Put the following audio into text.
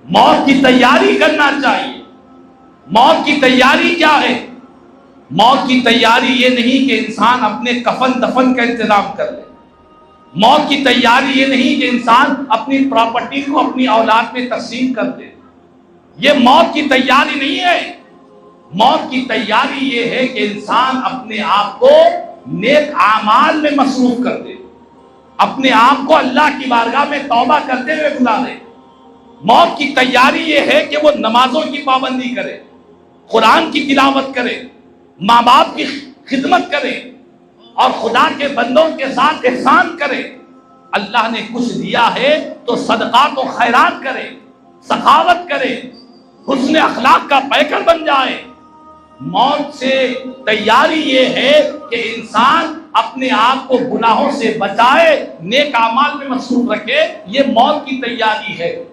موت کی تیاری کرنا چاہیے۔ موت کی تیاری کیا ہے؟ موت کی تیاری یہ نہیں کہ انسان اپنے کفن دفن کا انتظام کر لے۔ موت کی تیاری یہ نہیں کہ انسان اپنی پراپرٹی کو اپنی اولاد میں تقسیم کر دے۔ یہ موت کی تیاری نہیں ہے۔ موت کی تیاری یہ ہے کہ انسان اپنے آپ کو نیک اعمال میں مصروف کر دے، اپنے آپ کو اللہ کی بارگاہ میں توبہ کرتے ہوئے گزارے۔ موت کی تیاری یہ ہے کہ وہ نمازوں کی پابندی کرے، قرآن کی تلاوت کرے، ماں باپ کی خدمت کرے اور خدا کے بندوں کے ساتھ احسان کرے۔ اللہ نے کچھ دیا ہے تو صدقات و خیرات کرے، سخاوت کرے، حسن اخلاق کا پیکر بن جائے۔ موت سے تیاری یہ ہے کہ انسان اپنے آپ کو گناہوں سے بچائے، نیک اعمال میں مصروف رکھے۔ یہ موت کی تیاری ہے۔